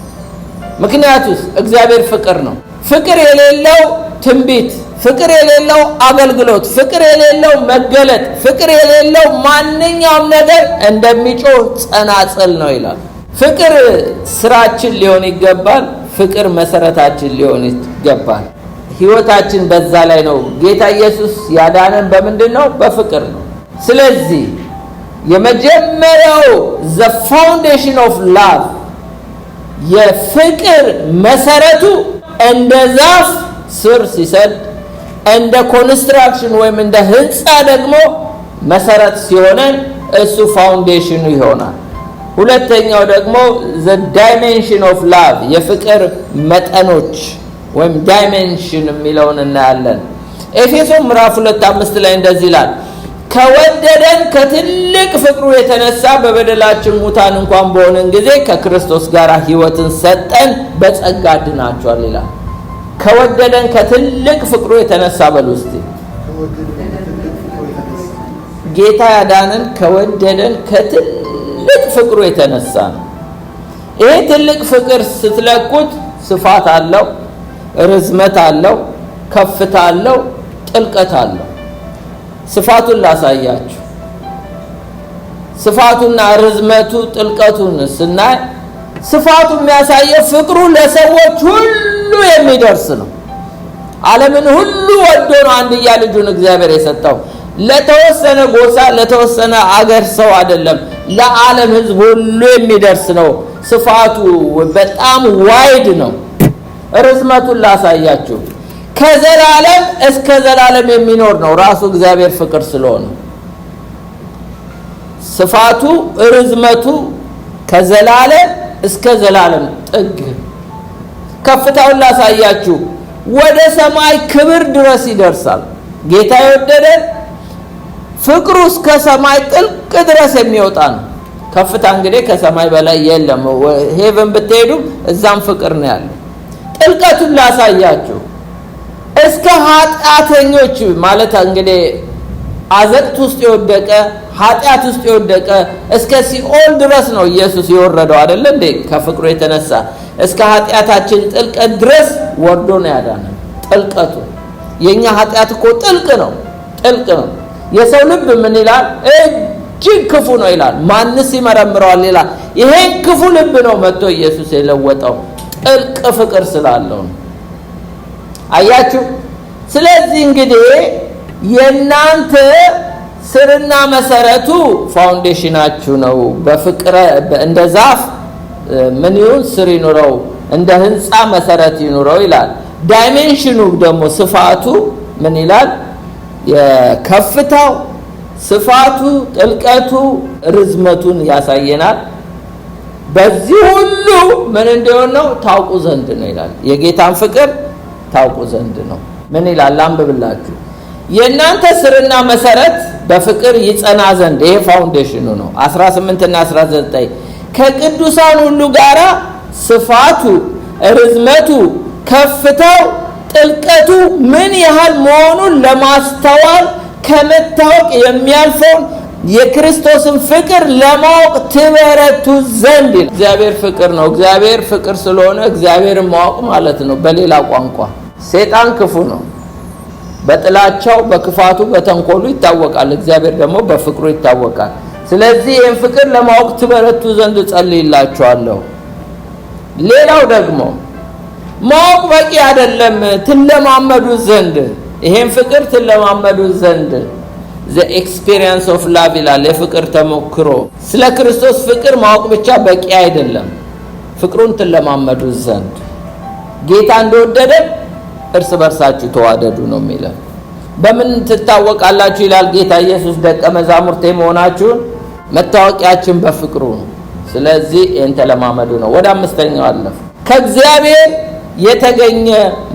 ምክንያቱስ እግዚአብሔር ፍቅር ነው። ፍቅር የሌለው ትንቢት፣ ፍቅር የሌለው አገልግሎት፣ ፍቅር የሌለው መገለጥ፣ ፍቅር የሌለው ማንኛውም ነገር እንደሚጮህ ጸናጽል ነው ይላል። ፍቅር ስራችን ሊሆን ይገባል። ፍቅር መሰረታችን ሊሆን ይገባል። ህይወታችን በዛ ላይ ነው። ጌታ ኢየሱስ ያዳነን በምንድን ነው? በፍቅር ነው። ስለዚህ የመጀመሪያው the foundation of love የፍቅር መሰረቱ እንደ ዛፍ ስር ሲሰድ፣ እንደ ኮንስትራክሽን ወይም እንደ ህንፃ ደግሞ መሰረት ሲሆነን እሱ ፋውንዴሽኑ ይሆናል። ሁለተኛው ደግሞ the dimension of love የፍቅር መጠኖች ወይም ዳይሜንሽን የሚለውን እናያለን። ኤፌሶን ምዕራፍ 2:5 ላይ እንደዚህ ይላል፣ ከወደደን ከትልቅ ፍቅሩ የተነሳ በበደላችን ሙታን እንኳን በሆነን ጊዜ ከክርስቶስ ጋር ህይወትን ሰጠን፣ በጸጋ ድናችኋል ይላል። ከወደደን ከትልቅ ፍቅሩ የተነሳ በሉ እስቲ። ጌታ ያዳነን ከወደደን ከትልቅ ፍቅሩ የተነሳ ነው። ይሄ ትልቅ ፍቅር ስትለኩት ስፋት አለው፣ ርዝመት አለው፣ ከፍታ አለው፣ ጥልቀት አለው። ስፋቱን ላሳያችሁ። ስፋቱና ርዝመቱ ጥልቀቱን ስናይ ስፋቱ የሚያሳየው ፍቅሩ ለሰዎች ሁሉ የሚደርስ ነው። ዓለምን ሁሉ ወዶ ነው አንድያ ልጁን እግዚአብሔር የሰጠው። ለተወሰነ ጎሳ ለተወሰነ አገር ሰው አይደለም፣ ለዓለም ህዝብ ሁሉ የሚደርስ ነው። ስፋቱ በጣም ዋይድ ነው። ርዝመቱን ላሳያችሁ። ከዘላለም እስከ ዘላለም የሚኖር ነው ራሱ እግዚአብሔር ፍቅር ስለሆነ። ስፋቱ ርዝመቱ ከዘላለም እስከ ዘላለም ጥግ። ከፍታውን ላሳያችሁ። ወደ ሰማይ ክብር ድረስ ይደርሳል። ጌታ የወደደን ፍቅሩ እስከ ሰማይ ጥልቅ ድረስ የሚወጣ ነው። ከፍታ እንግዲህ ከሰማይ በላይ የለም። ሄቨን ብትሄዱ እዛም ፍቅር ነው ያለው። ጥልቀቱን ላሳያችሁ። እስከ ኃጢአተኞች ማለት እንግዲህ አዘቅት ውስጥ የወደቀ ኃጢአት ውስጥ የወደቀ እስከ ሲኦል ድረስ ነው ኢየሱስ የወረደው አይደል እንዴ? ከፍቅሩ የተነሳ እስከ ኃጢአታችን ጥልቀት ድረስ ወርዶ ነው ያዳነን። ጥልቀቱ የኛ ኃጢአት እኮ ጥልቅ ነው። የሰው ልብ ምን ይላል? እጅግ ክፉ ነው ይላል። ማንስ ይመረምረዋል ይላል። ይሄን ክፉ ልብ ነው መጥቶ ኢየሱስ የለወጠው ጥልቅ ፍቅር ስላለው ነው። አያችሁ። ስለዚህ እንግዲህ የናንተ ስርና መሰረቱ ፋውንዴሽናችሁ ነው። በፍቅር እንደ ዛፍ ምን ይሁን ስር ይኑረው፣ እንደ ህንጻ መሰረት ይኑረው ይላል። ዳይሜንሽኑ ደግሞ ስፋቱ ምን ይላል? የከፍታው ስፋቱ፣ ጥልቀቱ፣ ርዝመቱን ያሳየናል። በዚህ ሁሉ ምን እንደሆነ ነው ታውቁ ዘንድ ነው ይላል። የጌታን ፍቅር ታውቁ ዘንድ ነው። ምን ይላል? አንብብላችሁ። የናንተ ስርና መሰረት በፍቅር ይጸና ዘንድ ይሄ ፋውንዴሽኑ ነው። 18 እና 19 ከቅዱሳን ሁሉ ጋራ ስፋቱ፣ ርዝመቱ፣ ከፍታው፣ ጥልቀቱ ምን ያህል መሆኑን ለማስተዋል ከመታወቅ የሚያልፈውን የክርስቶስን ፍቅር ለማወቅ ትበረቱ ዘንድ። እግዚአብሔር ፍቅር ነው። እግዚአብሔር ፍቅር ስለሆነ እግዚአብሔርን ማወቅ ማለት ነው። በሌላ ቋንቋ ሰይጣን ክፉ ነው። በጥላቻው፣ በክፋቱ፣ በተንኮሉ ይታወቃል። እግዚአብሔር ደግሞ በፍቅሩ ይታወቃል። ስለዚህ ይህን ፍቅር ለማወቅ ትበረቱ ዘንድ ጸልይላችኋለሁ። ሌላው ደግሞ ማወቅ በቂ አይደለም፣ ትለማመዱ ዘንድ ይሄን ፍቅር ትለማመዱ ዘንድ the experience of love ይላል። የፍቅር ተሞክሮ። ስለ ክርስቶስ ፍቅር ማወቅ ብቻ በቂ አይደለም፣ ፍቅሩን ትለማመዱ ዘንድ ጌታ እንደወደደ እርስ በርሳችሁ ተዋደዱ ነው የሚለው። በምን ትታወቃላችሁ ይላል ጌታ ኢየሱስ? ደቀ መዛሙርቴ መሆናችሁን መታወቂያችን በፍቅሩ ነው። ስለዚህ ይህን ተለማመዱ ነው። ወደ አምስተኛው አለፍ። ከእግዚአብሔር የተገኘ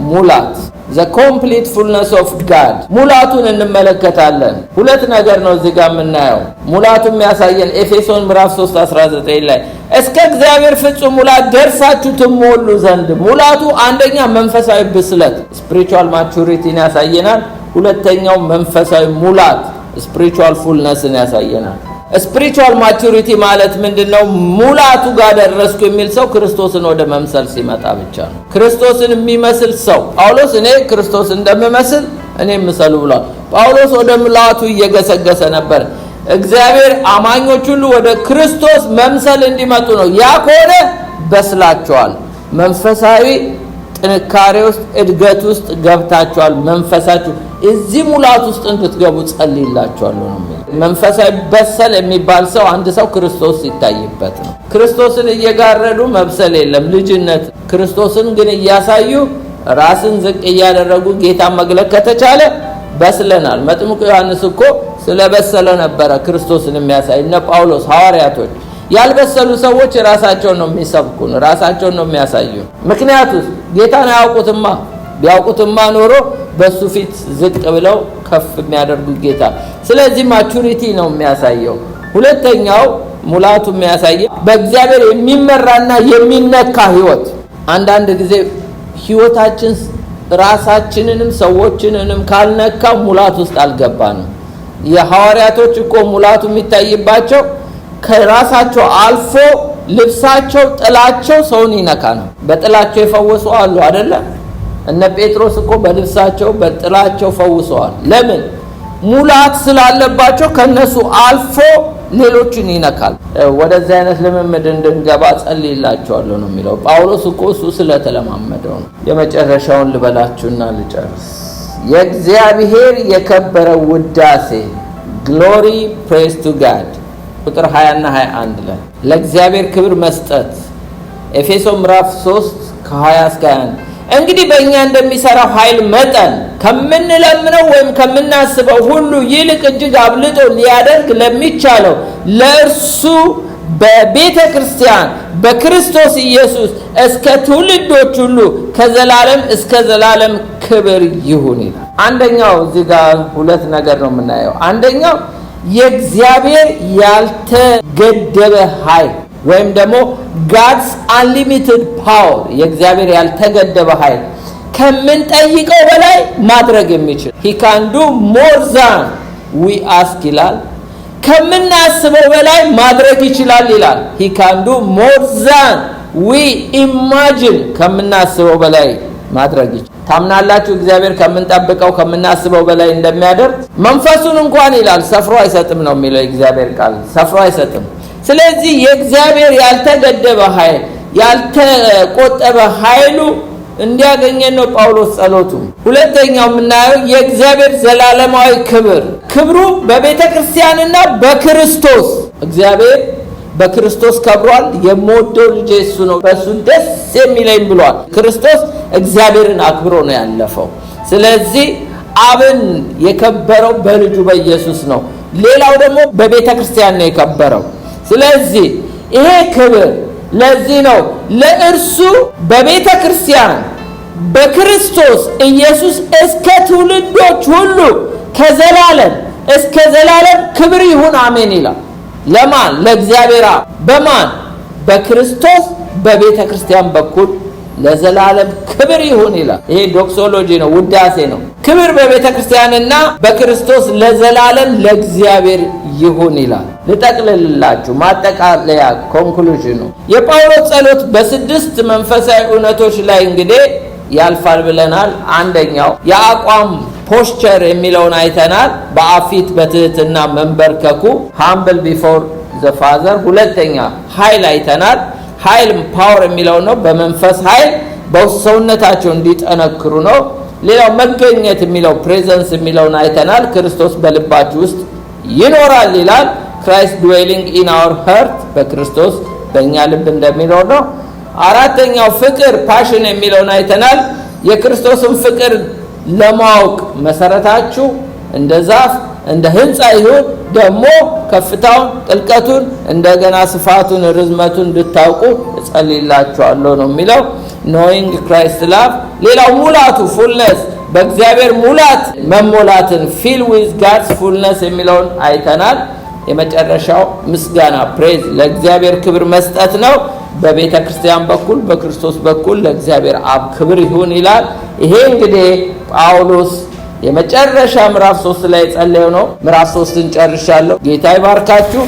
ሙላት the complete fullness of God ሙላቱን እንመለከታለን። ሁለት ነገር ነው እዚህ ጋር የምናየው። ሙላቱን የሚያሳየን ኤፌሶን ምዕራፍ 3:19 ላይ እስከ እግዚአብሔር ፍጹም ሙላት ደርሳችሁ ትሞሉ ዘንድ። ሙላቱ አንደኛ መንፈሳዊ ብስለት spiritual maturity ያሳየናል። ሁለተኛው መንፈሳዊ ሙላት spiritual fullness ያሳየናል። spiritual maturity ማለት ምንድነው? ሙላቱ ጋር ደረስኩ የሚል ሰው ክርስቶስን ወደ መምሰል ሲመጣ ብቻ ነው። ክርስቶስን የሚመስል ሰው ጳውሎስ እኔ ክርስቶስ እንደምመስል እኔ ምሰሉ ብሏል። ጳውሎስ ወደ ሙላቱ እየገሰገሰ ነበር። እግዚአብሔር አማኞች ሁሉ ወደ ክርስቶስ መምሰል እንዲመጡ ነው። ያ ከሆነ በስላችኋል። መንፈሳዊ ጥንካሬ ውስጥ እድገት ውስጥ ገብታችኋል። መንፈሳችሁ እዚህ ሙላት ውስጥ እንድትገቡ ጸልይላችኋለሁ ነው። መንፈሳዊ በሰል የሚባል ሰው አንድ ሰው ክርስቶስ ሲታይበት ነው። ክርስቶስን እየጋረዱ መብሰል የለም፣ ልጅነት። ክርስቶስን ግን እያሳዩ ራስን ዝቅ እያደረጉ ጌታ መግለጥ ከተቻለ በስለናል። መጥምቁ ዮሐንስ እኮ ስለበሰለ ነበረ ክርስቶስን የሚያሳይ። እነ ጳውሎስ ሐዋርያቶች ያልበሰሉ ሰዎች ራሳቸውን ነው የሚሰብኩን፣ ራሳቸውን ነው የሚያሳዩ። ምክንያቱም ጌታን አያውቁትማ። ቢያውቁትማ ኖሮ በሱ ፊት ዝቅ ብለው ከፍ የሚያደርጉ ጌታ። ስለዚህ ማቹሪቲ ነው የሚያሳየው። ሁለተኛው ሙላቱ የሚያሳየው በእግዚአብሔር የሚመራና የሚነካ ህይወት። አንዳንድ ጊዜ ህይወታችን ራሳችንንም ሰዎችንንም ካልነካ ሙላት ውስጥ አልገባንም። የሐዋርያቶች እኮ ሙላቱ የሚታይባቸው ከራሳቸው አልፎ ልብሳቸው፣ ጥላቸው ሰውን ይነካ ነው። በጥላቸው የፈወሱ አሉ አይደለ? እነ ጴጥሮስ እኮ በልብሳቸው በጥላቸው ፈውሰዋል። ለምን? ሙላት ስላለባቸው ከነሱ አልፎ ሌሎችን ይነካል። ወደዚህ አይነት ልምምድ እንድንገባ ጸልይላችኋለሁ ነው የሚለው ጳውሎስ እኮ እሱ ስለተለማመደው ነው። የመጨረሻውን ልበላችሁና ልጨርስ። የእግዚአብሔር የከበረ ውዳሴ ግሎሪ ፕሬዝ ቱ ጋድ ቁጥር 20 እና 21 ላይ ለእግዚአብሔር ክብር መስጠት። ኤፌሶን ምዕራፍ 3 ከ20 እስከ 21 እንግዲህ በእኛ እንደሚሰራው ኃይል መጠን ከምንለምነው ወይም ከምናስበው ሁሉ ይልቅ እጅግ አብልጦ ሊያደርግ ለሚቻለው ለእርሱ በቤተ ክርስቲያን በክርስቶስ ኢየሱስ እስከ ትውልዶች ሁሉ ከዘላለም እስከ ዘላለም ክብር ይሁን ይላል። አንደኛው እዚህ ጋር ሁለት ነገር ነው የምናየው። አንደኛው የእግዚአብሔር ያልተገደበ ኃይል ወይም ደግሞ God's unlimited power የእግዚአብሔር ያልተገደበ ኃይል ከምንጠይቀው በላይ ማድረግ የሚችል he can do more than we ask ይላል። ከምናስበው በላይ ማድረግ ይችላል ይላል። he can do more than we imagine ከምናስበው በላይ ማድረግ ይችላል። ታምናላችሁ እግዚአብሔር ከምንጠብቀው ከምናስበው በላይ እንደሚያደርግ? መንፈሱን እንኳን ይላል ሰፍሮ አይሰጥም ነው የሚለው እግዚአብሔር ቃል፣ ሰፍሮ አይሰጥም። ስለዚህ የእግዚአብሔር ያልተገደበ ኃይል ያልተቆጠበ ኃይሉ እንዲያገኘን ነው ጳውሎስ ጸሎቱ። ሁለተኛው የምናየው የእግዚአብሔር ዘላለማዊ ክብሩ በቤተክርስቲያንና በክርስቶስ እግዚአብሔር በክርስቶስ ከብሯል። የምወደው ልጄ እሱ ነው፣ በእሱ ደስ የሚለኝ ብሏል። ክርስቶስ እግዚአብሔርን አክብሮ ነው ያለፈው። ስለዚህ አብን የከበረው በልጁ በኢየሱስ ነው። ሌላው ደግሞ በቤተክርስቲያን ነው የከበረው። ስለዚህ ይሄ ክብር ለዚህ ነው ለእርሱ በቤተክርስቲያን በክርስቶስ ኢየሱስ እስከ ትውልዶች ሁሉ ከዘላለም እስከ ዘላለም ክብር ይሁን አሜን ይላል። ለማን? ለእግዚአብሔር። በማን? በክርስቶስ በቤተክርስቲያን በኩል ለዘላለም ክብር ይሁን ይላል። ይሄ ዶክሶሎጂ ነው፣ ውዳሴ ነው። ክብር በቤተክርስቲያንና በክርስቶስ ለዘላለም ለእግዚአብሔር ይሁን ይላል። ልጠቅልላችሁ ማጠቃለያ ኮንክሉዥኑ የጳውሎስ ጸሎት በስድስት መንፈሳዊ እውነቶች ላይ እንግዲህ ያልፋል ብለናል። አንደኛው የአቋም ፖስቸር የሚለውን አይተናል። በአፊት በትህትና መንበርከኩ humble before the father። ሁለተኛ ኃይል አይተናል። ኃይል ፓወር የሚለው ነው። በመንፈስ ኃይል በሰውነታቸው እንዲጠነክሩ ነው። ሌላው መገኘት የሚለው ፕሬዘንስ የሚለውን አይተናል። ክርስቶስ በልባችሁ ውስጥ ይኖራል ይላል። Christ dwelling in our heart በክርስቶስ በእኛ ልብ እንደሚኖር ነው። አራተኛው ፍቅር ፓሽን የሚለውን አይተናል። የክርስቶስን ፍቅር ለማወቅ መሰረታችሁ እንደ ዛፍ እንደ ህንጻ ይሁን፣ ደግሞ ከፍታውን ጥልቀቱን እንደገና ስፋቱን ርዝመቱን እንድታውቁ እጸልይላችኋለሁ ነው የሚለው። knowing Christ love። ሌላው ሙላቱ fullness በእግዚአብሔር ሙላት መሞላትን fill with God's fullness የሚለውን አይተናል። የመጨረሻው ምስጋና praise ለእግዚአብሔር ክብር መስጠት ነው። በቤተ ክርስቲያን በኩል በክርስቶስ በኩል ለእግዚአብሔር አብ ክብር ይሁን ይላል። ይሄ እንግዲህ ጳውሎስ የመጨረሻ ምዕራፍ 3 ላይ ጸለየው ነው። ምዕራፍ 3ን ጨርሻለሁ። ጌታ ይባርካችሁ።